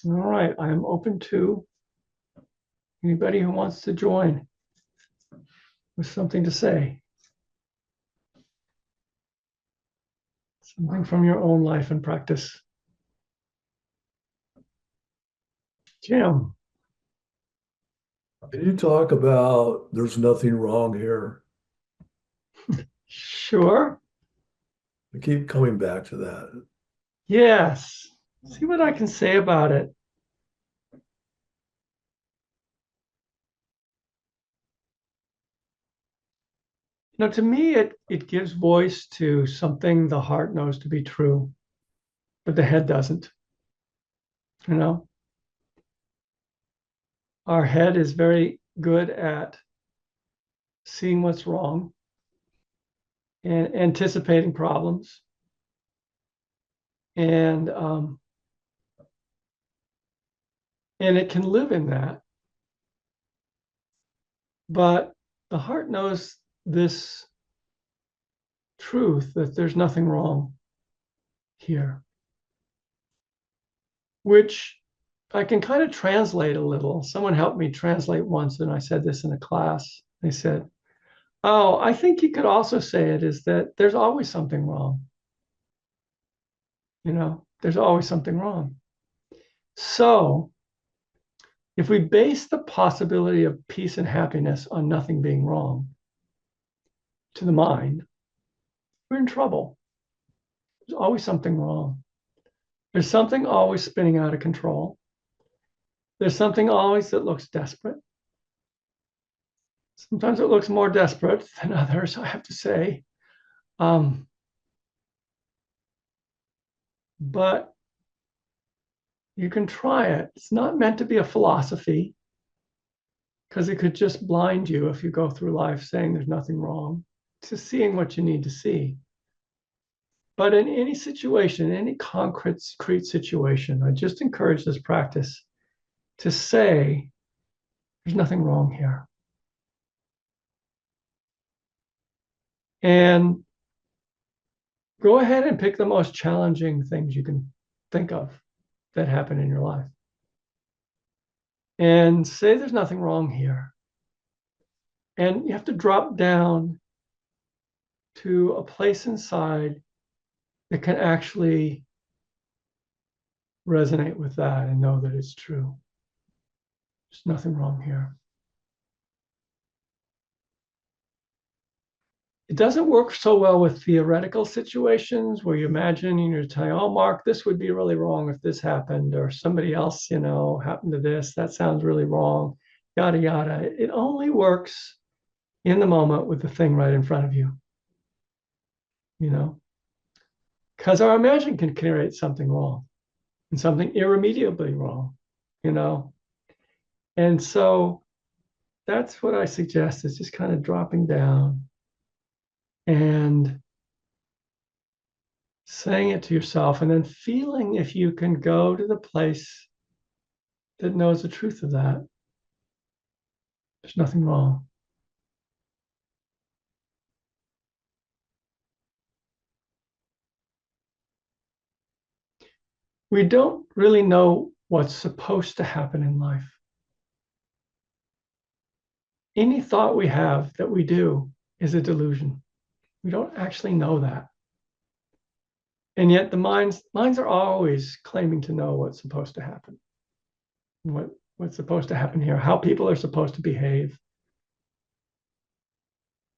All right, I am open to anybody who wants to join with something to say, something from your own life and practice. Jim, Can you talk about there's nothing wrong here? sure. I keep coming back to that. Yes. See what I can say about it. To me, it gives voice to something the heart knows to be true, but the head doesn't. You know, our head is very good at seeing what's wrong and anticipating problems. And and it can live in that. But the heart knows this truth that there's nothing wrong here, which I can kind of translate a little. Someone helped me translate once, and I said this in a class. They said, "Oh, I think you could also say it is that there's always something wrong. There's always something wrong." So if we base the possibility of peace and happiness on nothing being wrong to the mind, we're in trouble. There's always something wrong. There's something always spinning out of control. There's something always that looks desperate. Sometimes it looks more desperate than others, I have to say. Um, but you can try it. It's not meant to be a philosophy because it could just blind you if you go through life saying there's nothing wrong to seeing what you need to see. But in any situation, any concrete situation, I just encourage this practice to say, there's nothing wrong here. And go ahead and pick the most challenging things you can think of that happen in your life. And say there's nothing wrong here. And you have to drop down to a place inside that can actually resonate with that and know that it's true. There's nothing wrong here. It doesn't work so well with theoretical situations where you imagine you're telling, oh, Mark, this would be really wrong if this happened, or somebody else, happened to this. That sounds really wrong, yada, yada. It only works in the moment with the thing right in front of you, because our imagination can create something wrong and something irremediably wrong, you know. And so that's what I suggest is just kind of dropping down and saying it to yourself, and then feeling if you can go to the place that knows the truth of that. There's nothing wrong. We don't really know what's supposed to happen in life. Any thought we have that we do is a delusion. We don't actually know that. And yet the minds are always claiming to know what's supposed to happen. What's supposed to happen here, how people are supposed to behave.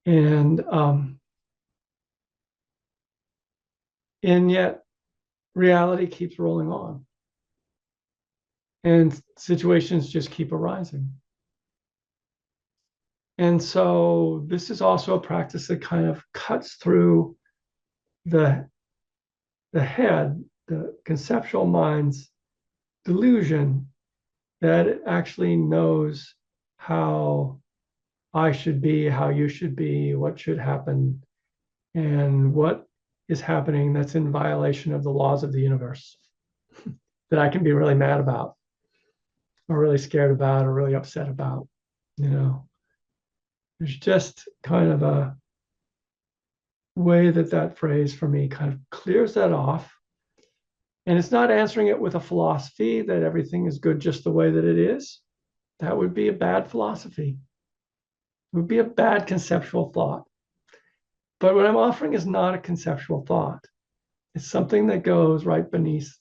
And yet reality keeps rolling on. And situations just keep arising. And so this is also a practice that kind of cuts through the head, the conceptual mind's delusion that it actually knows how I should be, how you should be, what should happen, and what is happening that's in violation of the laws of the universe that I can be really mad about, or really scared about, or really upset about. There's just kind of a way that phrase for me kind of clears that off And it's not answering it with a philosophy that everything is good just the way that it is. That would be a bad philosophy. It would be a bad conceptual thought. But what I'm offering is not a conceptual thought. It's something that goes right beneath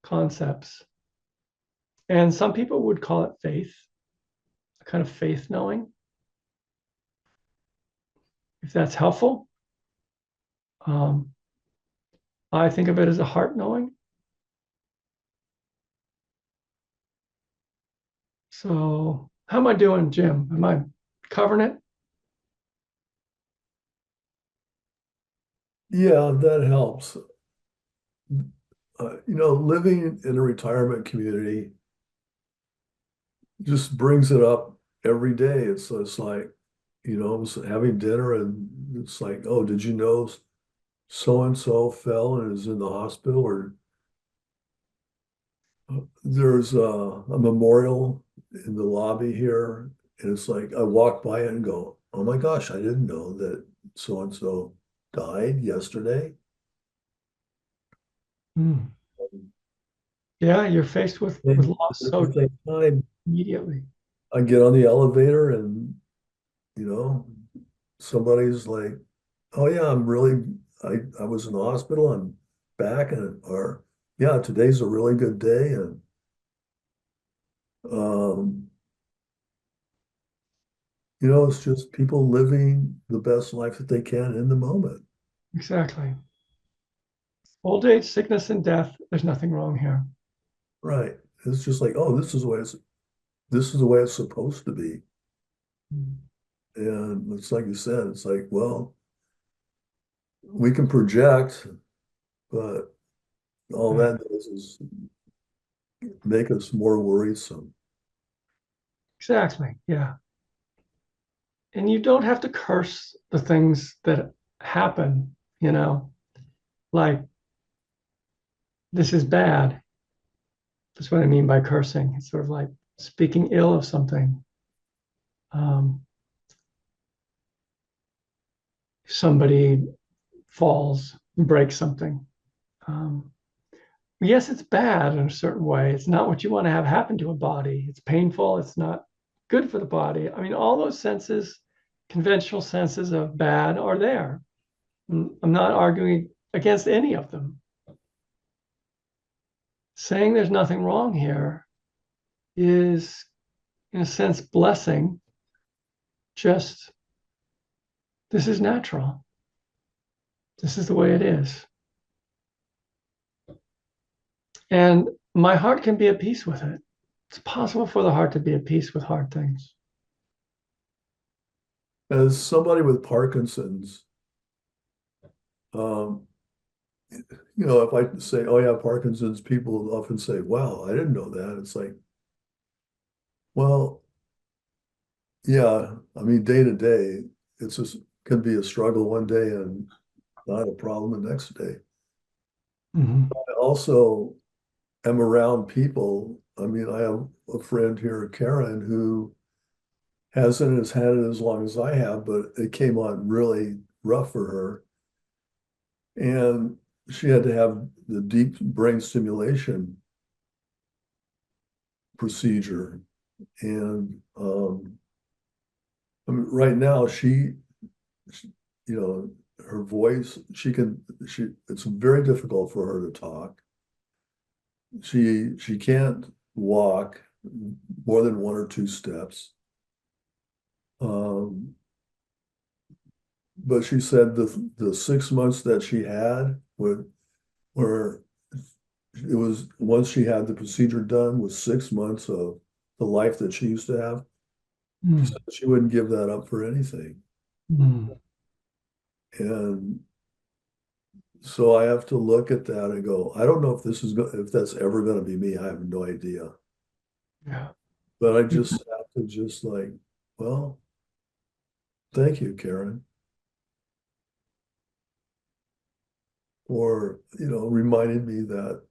concepts. And some people would call it faith, a kind of faith knowing, if that's helpful. I think of it as a heart knowing. So, how am I doing, Jim? Am I covering it? Yeah, that helps. Living in a retirement community just brings it up every day. It's like, I was having dinner and it's like, oh, did you know so and so fell and is in the hospital? Or there's a memorial in the lobby here, and it's like I walk by it and go, oh my gosh, I didn't know that so and so died yesterday. Hmm. Yeah, you're faced with And loss at the so same time, immediately. I get on the elevator and you know, somebody's like, oh yeah, I was in the hospital, I'm back, and or yeah, today's a really good day. And um, it's just people living the best life that they can in the moment. Exactly. Old age, sickness, and death, there's nothing wrong here. Right. It's just like, oh, this is the way it's supposed to be. Hmm. And it's like you said, it's like, well, we can project, but all Right. that does is make us more worrisome. Exactly. Yeah. And you don't have to curse the things that happen, like this is bad. That's what I mean by cursing. It's sort of like speaking ill of something. Um, somebody falls, breaks something. Um, yes, it's bad in a certain way. It's not what you want to have happen to a body. It's painful. It's not good for the body. I mean, all those senses, conventional senses of bad, are there. I'm not arguing against any of them. Saying there's nothing wrong here is, in a sense, blessing. Just this is natural. This is the way it is. And my heart can be at peace with it. It's possible for the heart to be at peace with hard things. As somebody with Parkinson's, um, if I say, oh yeah, Parkinson's, people often say, wow, I didn't know that. It's like, well, yeah, I mean, day to day, it's just can be a struggle one day and not a problem the next day. Mhm. I also am around people. I mean, I have a friend here, Karen, who hasn't as had it as long as I have, but it came on really rough for her. And she had to have the deep brain stimulation procedure. And I mean, right now, she, you know, her voice, it's very difficult for her to talk. She can't walk more than one or two steps. Um, but she said the 6 months that she had were it was once she had the procedure done was 6 months of the life that she used to have. She Mm. said she wouldn't give that up for anything. Mm. And so I have to look at that and go, I don't know if that's ever going to be me. I have no idea. Yeah. But I just have to just like, well, thank you, Karen, for reminding me that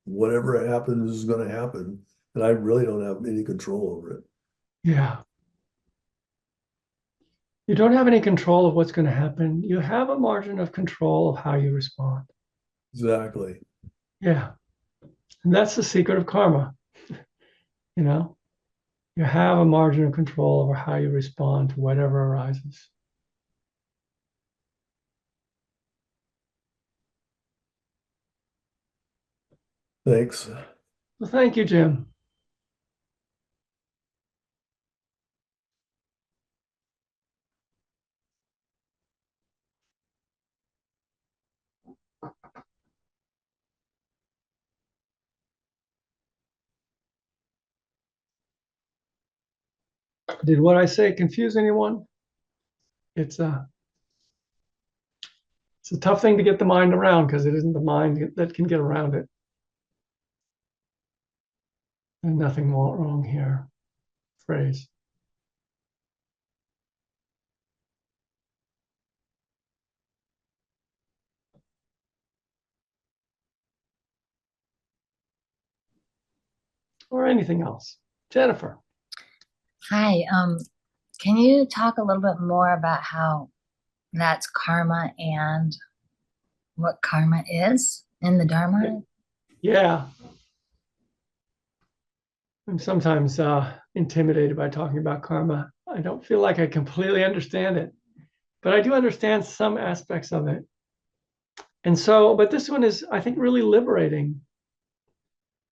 whatever happens is going to happen, and I really don't have any control over it. Yeah. You don't have any control of what's going to happen. You have a margin of control of how you respond. Exactly. Yeah. And that's the secret of karma. You know, you have a margin of control over how you respond to whatever arises. Thanks. Well, thank you, Jim. Did what I say confuse anyone? It's a it's a tough thing to get the mind around because it isn't the mind that can get around it. And nothing wrong here. Phrase. Or anything else. Jennifer. Hi, can you talk a little bit more about how that's karma and what karma is in the Dharma? Yeah. I'm sometimes intimidated by talking about karma. I don't feel like I completely understand it, but I do understand some aspects of it. And so, but this one is, I think, really liberating,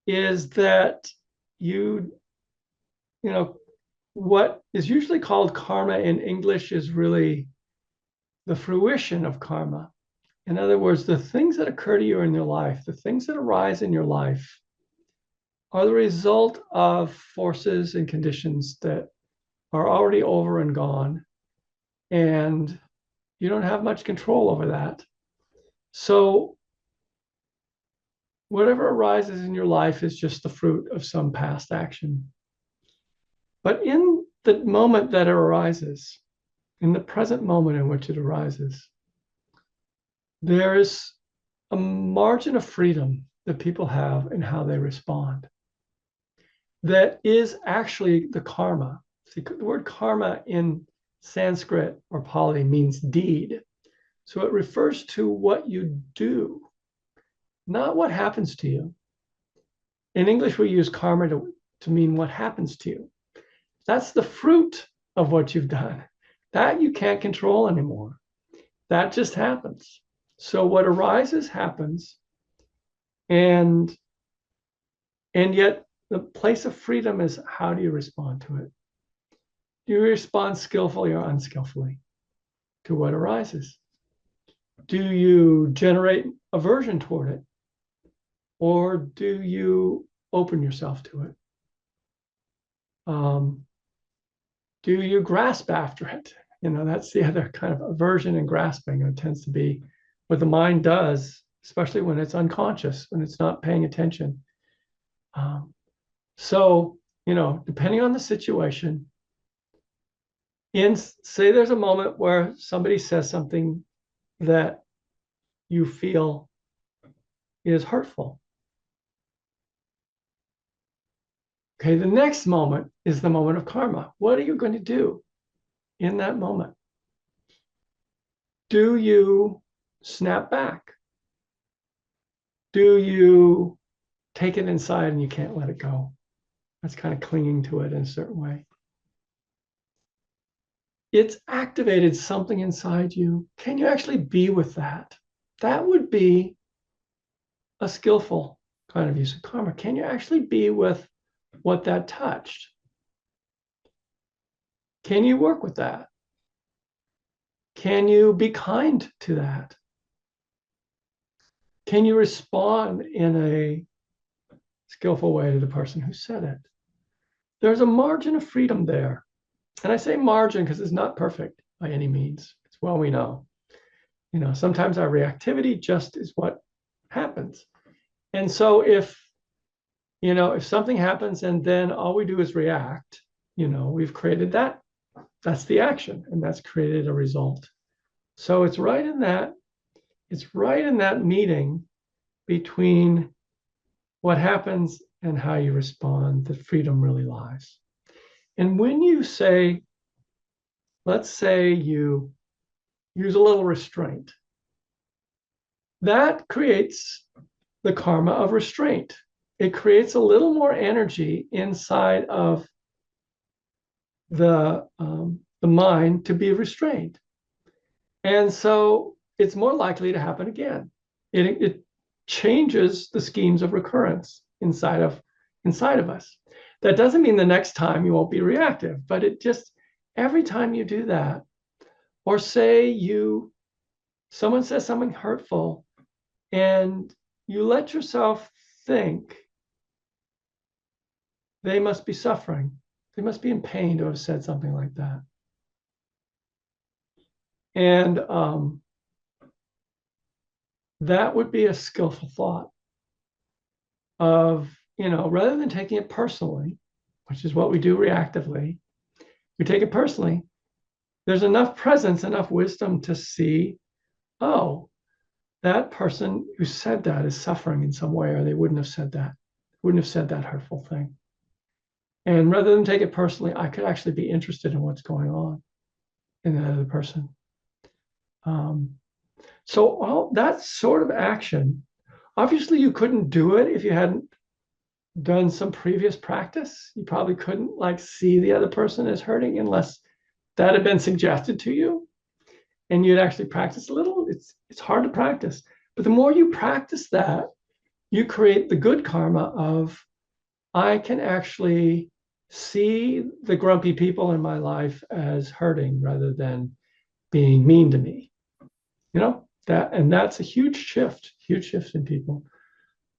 is that you, you know, what is usually called karma in English is really the fruition of karma. In other words, the things that occur to you in your life, the things that arise in your life, are the result of forces and conditions that are already over and gone. And you don't have much control over that. So, whatever arises in your life is just the fruit of some past action. But in the moment that it arises, in the present moment in which it arises, there is a margin of freedom that people have in how they respond. That is actually the karma. See, the word karma in Sanskrit or Pali means deed. So it refers to what you do, not what happens to you. In English, we use karma to mean what happens to you. That's the fruit of what you've done. That you can't control anymore. That just happens. So what arises happens, and yet the place of freedom is how do you respond to it? Do you respond skillfully or unskillfully to what arises? Do you generate aversion toward it? Or do you open yourself to it? Do you grasp after it? That's the other kind of aversion and grasping. It tends to be what the mind does, especially when it's unconscious, when it's not paying attention. So, depending on the situation, say there's a moment where somebody says something that you feel is hurtful. Okay, the next moment is the moment of karma. What are you going to do in that moment? Do you snap back? Do you take it inside and you can't let it go? That's kind of clinging to it in a certain way. It's activated something inside you. Can you actually be with that? That would be a skillful kind of use of karma. Can you actually be with what that touched? Can you work with that? Can you be kind to that? Can you respond in a skillful way to the person who said it? There's a margin of freedom there. And I say margin because it's not perfect by any means. It's well we know. Sometimes our reactivity just is what happens. And so if something happens and then all we do is react, we've created that. That's the action, and that's created a result. So it's right in that meeting between what happens and how you respond that freedom really lies. And when you say, let's say you use a little restraint, that creates the karma of restraint. It creates a little more energy inside of the mind to be restrained. And so it's more likely to happen again. It changes the schemes of recurrence inside of us. That doesn't mean the next time you won't be reactive, but it just, every time you do that, or say someone says something hurtful and you let yourself think they must be suffering, they must be in pain to have said something like that. And that would be a skillful thought of, rather than taking it personally, which is what we do reactively, we take it personally. There's enough presence, enough wisdom to see, oh, that person who said that is suffering in some way, or they wouldn't have said that hurtful thing. And rather than take it personally, I could actually be interested in what's going on in that other person. So all that sort of action, obviously you couldn't do it if you hadn't done some previous practice. You probably couldn't see the other person as hurting unless that had been suggested to you and you'd actually practice a little. It's hard to practice, but the more you practice that, you create the good karma of, I can actually see the grumpy people in my life as hurting rather than being mean to me. And that's a huge shift in people.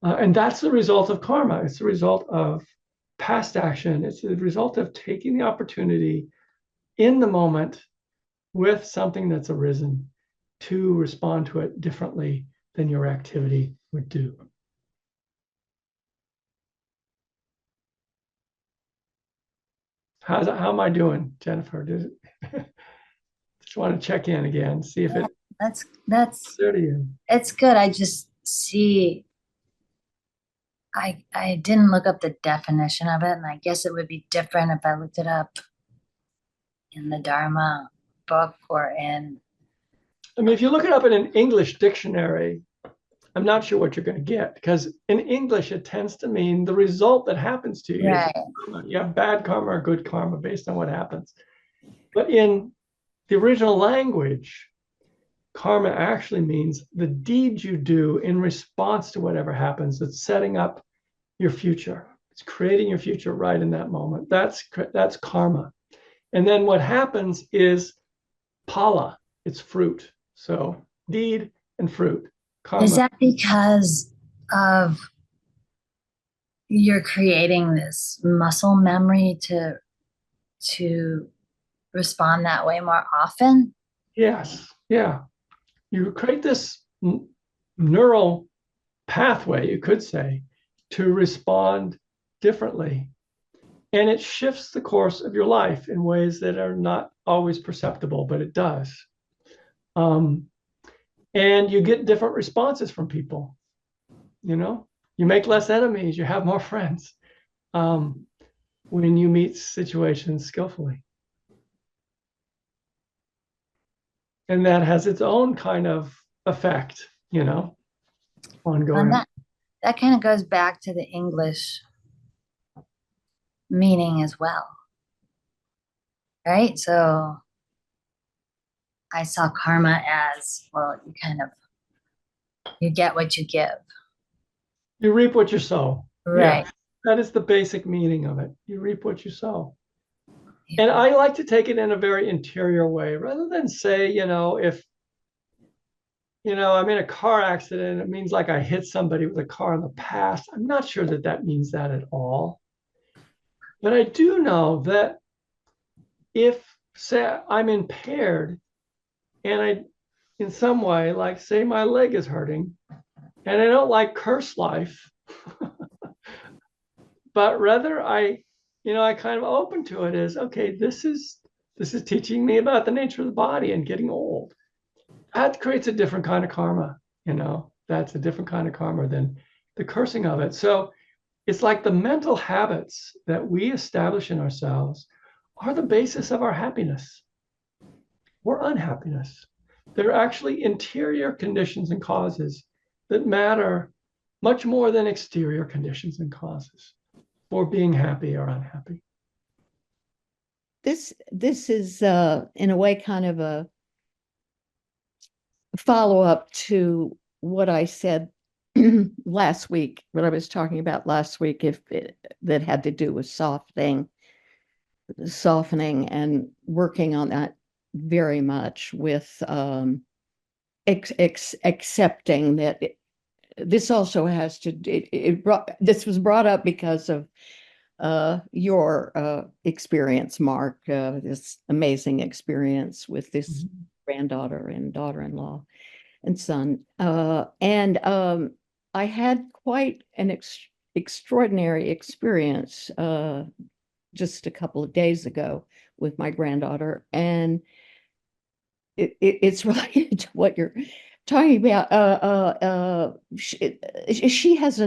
And that's the result of karma. It's the result of past action. It's the result of taking the opportunity in the moment with something that's arisen to respond to it differently than your activity would do. How am I doing, Jennifer? Just want to check in again, see if that's clear to you. It's good. I just see, I didn't look up the definition of it, and I guess it would be different if I looked it up in the Dharma book or in. I mean, if you look it up in an English dictionary, I'm not sure what you're going to get, because in English, it tends to mean the result that happens to you. Right. You have bad karma or good karma based on what happens. But in the original language, karma actually means the deeds you do in response to whatever happens. It's setting up your future. It's creating your future right in that moment. That's karma. And then what happens is phala. It's fruit. So deed and fruit. Karma. Is that because of you're creating this muscle memory to respond that way more often? Yes. Yeah. You create this neural pathway, you could say, to respond differently. And it shifts the course of your life in ways that are not always perceptible, but it does. And you get different responses from people. You make less enemies, you have more friends when you meet situations skillfully. And that has its own kind of effect, ongoing. And that kind of goes back to the English meaning as well, right? So I saw karma as, well, you get what you give. You reap what you sow. Right. Yeah, that is the basic meaning of it. You reap what you sow. Yeah. And I like to take it in a very interior way, rather than say, if I'm in a car accident, it means like I hit somebody with a car in the past. I'm not sure that means that at all. But I do know that if, say, I'm impaired and I, in some way, like say my leg is hurting and I don't curse life, but rather I kind of open to it as, okay, this is teaching me about the nature of the body and getting old. That creates a different kind of karma, that's a different kind of karma than the cursing of it. So it's like the mental habits that we establish in ourselves are the basis of our happiness or unhappiness. They're actually interior conditions and causes that matter much more than exterior conditions and causes for being happy or unhappy. This is in a way kind of a follow-up to what I said last week, what I was talking about last week, that had to do with softening and working on that very much with accepting that this also has to this was brought up because of your experience, Mark, this amazing experience with this granddaughter and daughter-in-law and son. And I had quite an extraordinary experience just a couple of days ago with my granddaughter. And it's related to what you're talking about. She has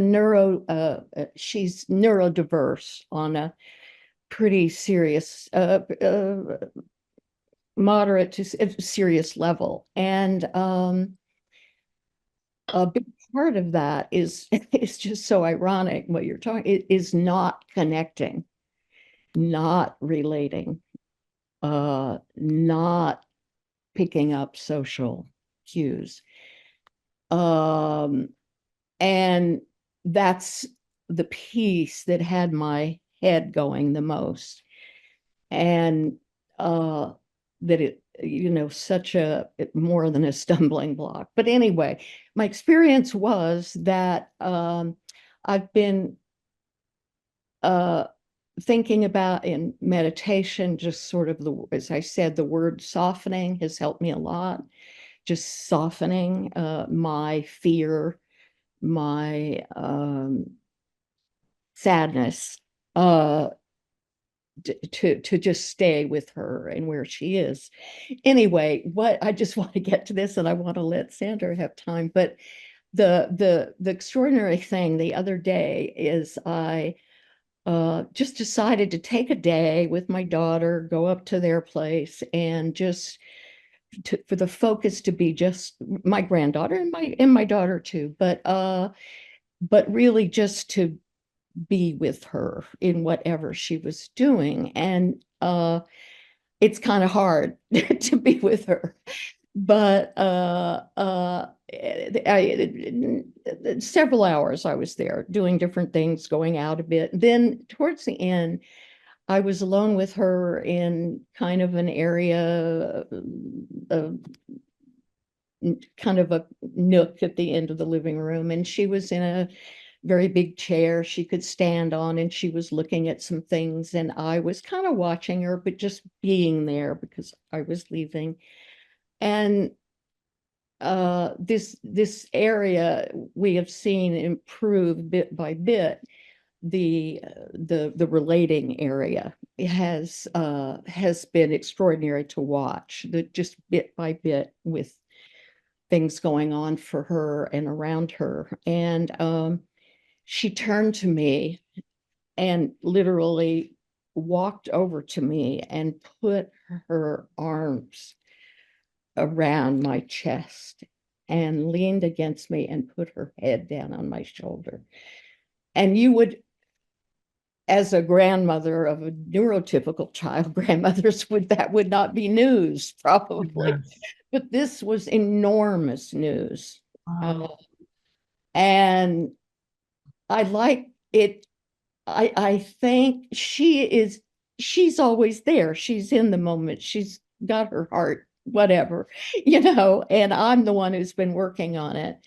she's neurodiverse on a pretty serious, moderate to serious level. And a big part of that is it's just so ironic what you're talking. It is not connecting, not relating, not picking up social cues. And that's the piece that had my head going the most. And that it, such a more than a stumbling block. But anyway, my experience was that I've been thinking about in meditation, just sort of as I said, the word softening has helped me a lot. Just softening my fear, my sadness, to just stay with her and where she is. Anyway, what I just want to get to this, and I want to let Sandra have time. But the extraordinary thing the other day is I just decided to take a day with my daughter, go up to their place, and just for the focus to be just my granddaughter and my daughter too, but really just to be with her in whatever she was doing. And it's kind of hard to be with her, but several hours I was there doing different things, going out a bit. Then towards the end, I was alone with her in kind of an area, kind of a nook at the end of the living room. And she was in a very big chair she could stand on, and she was looking at some things. And I was kind of watching her, but just being there because I was leaving. And this area we have seen improve bit by bit. The relating area has been extraordinary to watch, that just bit by bit with things going on for her and around her. And she turned to me and literally walked over to me and put her arms around my chest and leaned against me and put her head down on my shoulder. And you would, as a grandmother of a neurotypical child, that would not be news, probably. Yes. But this was enormous news. Wow. And I like it. I think she's always there. She's in the moment. She's got her heart, whatever, and I'm the one who's been working on it.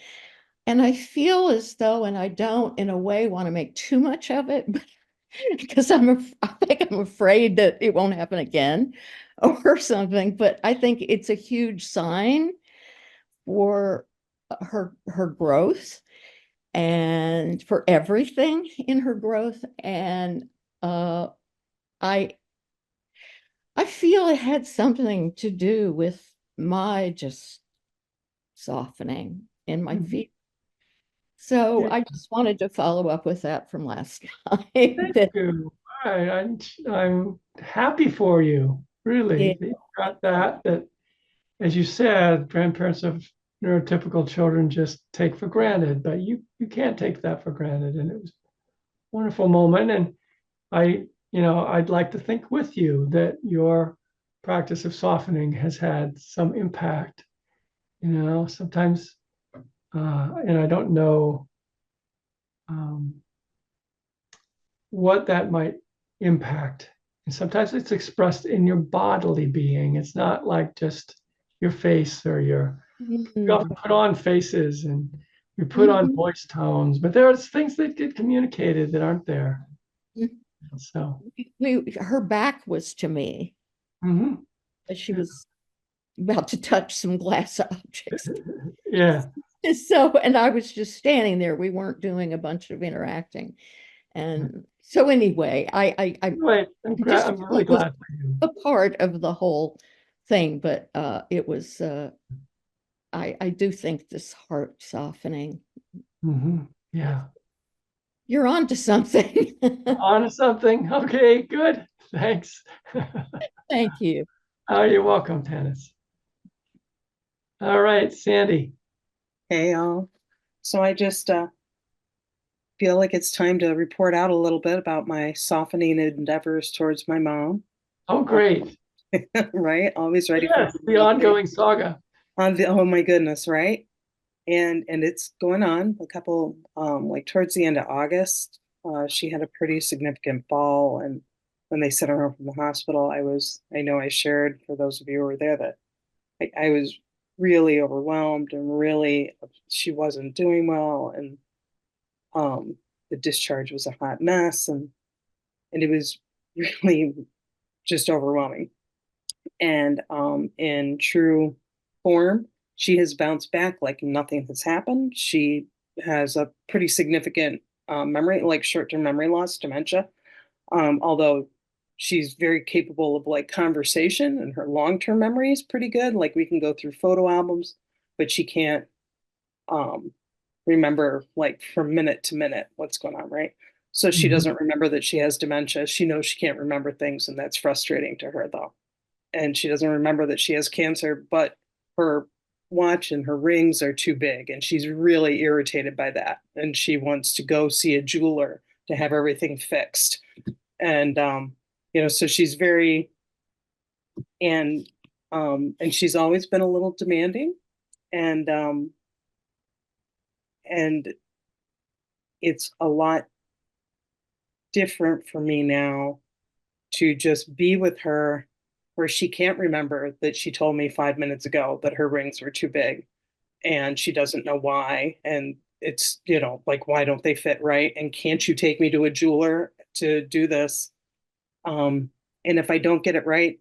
And I feel as though, and I don't in a way want to make too much of it, because I think I'm afraid that it won't happen again or something. But I think it's a huge sign for her growth and for everything in her growth. And I feel it had something to do with my just softening in my feet. So I just wanted to follow up with that from last time. Thank you. I'm happy for you, really. Yeah. That you've got that, as you said, grandparents have neurotypical children just take for granted, but you can't take that for granted. And it was a wonderful moment. And I'd like to think with you that your practice of softening has had some impact. Sometimes, and I don't know what that might impact. And sometimes it's expressed in your bodily being. It's not like just your face or we often put on faces and we put on voice tones, but there are things that get communicated that aren't there. So Her back was to me. mhm. As she was about to touch some glass objects. Yeah. And I was just standing there. We weren't doing a bunch of interacting. And so anyway, I'm I'm really glad for you. a part of the whole thing, but it was I do think this heart softening. Yeah. You're on to something. On to something. Okay, good. Thanks. Thank you. Oh, you're welcome, Tanis. All right, Sandy. Hey, y'all. So I just feel like it's time to report out a little bit about my softening endeavors towards my mom. Oh, great. Right? Always ready Yes, the ongoing saga. Oh my goodness, right? And it's going on a couple like towards the end of August. She had a pretty significant fall, and when they sent her home from the hospital, I know I shared, for those of you who were there, that I was really overwhelmed and really, she wasn't doing well, and the discharge was a hot mess, and it was really just overwhelming. And in true form, she has bounced back like nothing has happened. She has a pretty significant memory, like short-term memory loss, dementia. Although she's very capable of like conversation, and her long-term memory is pretty good. Like we can go through photo albums, but she can't um, remember like from minute to minute what's going on, right? So she doesn't remember that she has dementia. She knows she can't remember things, and that's frustrating to her though. And she doesn't remember that she has cancer, but her watch and her rings are too big, and she's really irritated by that. And she wants to go see a jeweler to have everything fixed. And so she's very and she's always been a little demanding, and and it's a lot different for me now to just be with her, where she can't remember that she told me 5 minutes ago that her rings were too big, and she doesn't know why. And it's, like, why don't they fit right? And can't you take me to a jeweler to do this? And if I don't get it right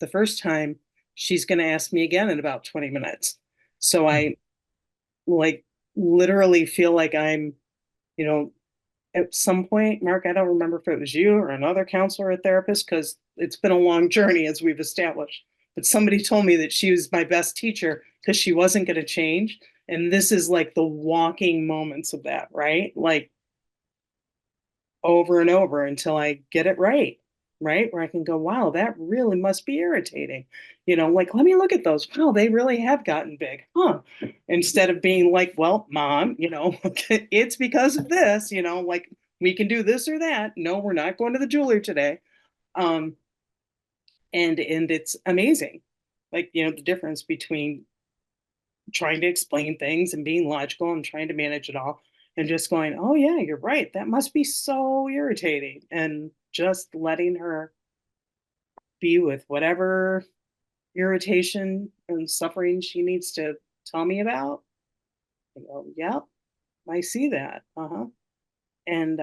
the first time, she's going to ask me again in about 20 minutes. So I like literally feel like I'm, at some point, Mark, I don't remember if it was you or another counselor or therapist, because it's been a long journey as we've established. But somebody told me that she was my best teacher because she wasn't going to change. And this is like the walking moments of that, right? Like over and over until I get it right, right? Where I can go, wow, that really must be irritating. Like, let me look at those. Wow, they really have gotten big, huh? Instead of being like, well, mom, it's because of this, like we can do this or that. No, we're not going to the jeweler today. And it's amazing. Like, the difference between trying to explain things and being logical and trying to manage it all, and just going, oh yeah, you're right, that must be so irritating, and just letting her be with whatever irritation and suffering she needs to tell me about. I go, yep, I see that. And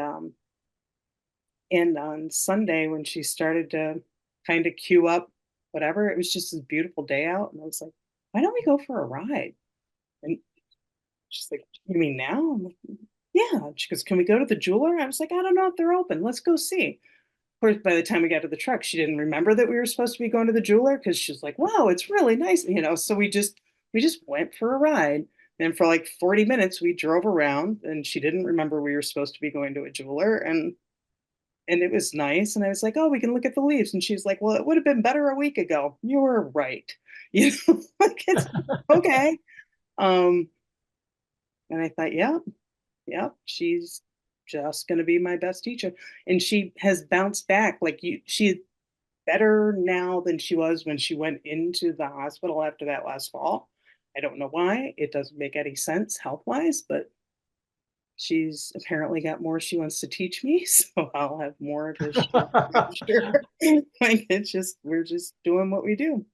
on Sunday, when she started to kind of queue up whatever, it was just this beautiful day out, and I was like, why don't we go for a ride? And she's like, you mean now? I'm like, yeah. She goes, can we go to the jeweler? I was like, I don't know if they're open. Let's go see. Of course, by the time we got to the truck, she didn't remember that we were supposed to be going to the jeweler, because she's like, wow, it's really nice. So we just went for a ride. And for like 40 minutes, we drove around, and she didn't remember we were supposed to be going to a jeweler. And it was nice. And I was like, oh, we can look at the leaves. And she's like, well, it would have been better a week ago. You were right. Like, it's okay. And I thought, yeah, she's just going to be my best teacher. And she has bounced back. Like she's better now than she was when she went into the hospital after that last fall. I don't know why. It doesn't make any sense health wise, but she's apparently got more she wants to teach me. So I'll have more to share. I'm sure. Like we're just doing what we do.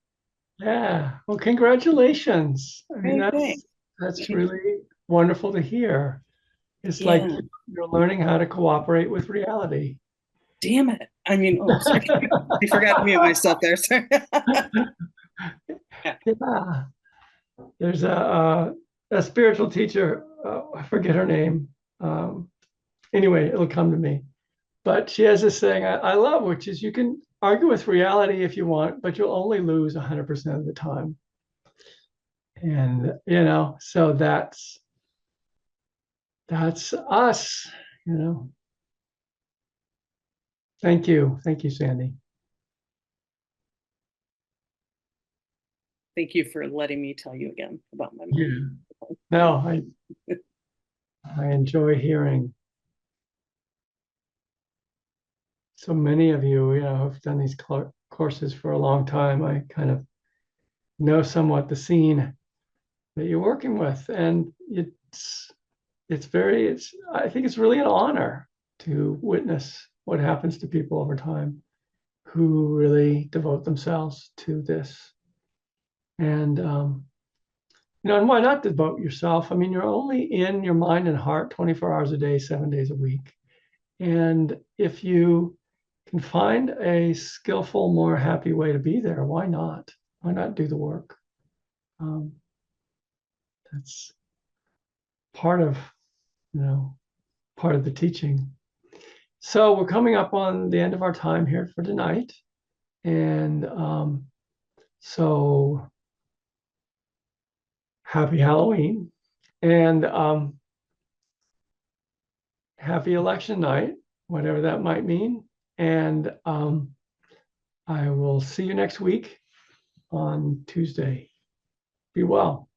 Yeah. Well, congratulations. I mean, Hey, thanks. that's really wonderful to hear. It's like Yeah. you're learning how to cooperate with reality. Damn it. I mean, oh, sorry. I forgot to mute myself there. Sorry. Yeah. There's a spiritual teacher. I forget her name. Anyway, it'll come to me. But she has this saying I love, which is you can argue with reality if you want, but you'll only lose 100% of the time. And so that's us. Thank you, Sandy. Thank you for letting me tell you again about my mom. Yeah. No, I enjoy hearing so many of you, have done these courses for a long time. I kind of know somewhat the scene that you're working with, and I think it's really an honor to witness what happens to people over time who really devote themselves to this. And and why not devote yourself? I mean, you're only in your mind and heart 24 hours a day, 7 days a week. And if you can find a skillful, more happy way to be there, why not? Why not do the work? That's part of, part of the teaching. So we're coming up on the end of our time here for tonight. And so happy Halloween and happy election night, whatever that might mean. And I will see you next week on Tuesday. Be well.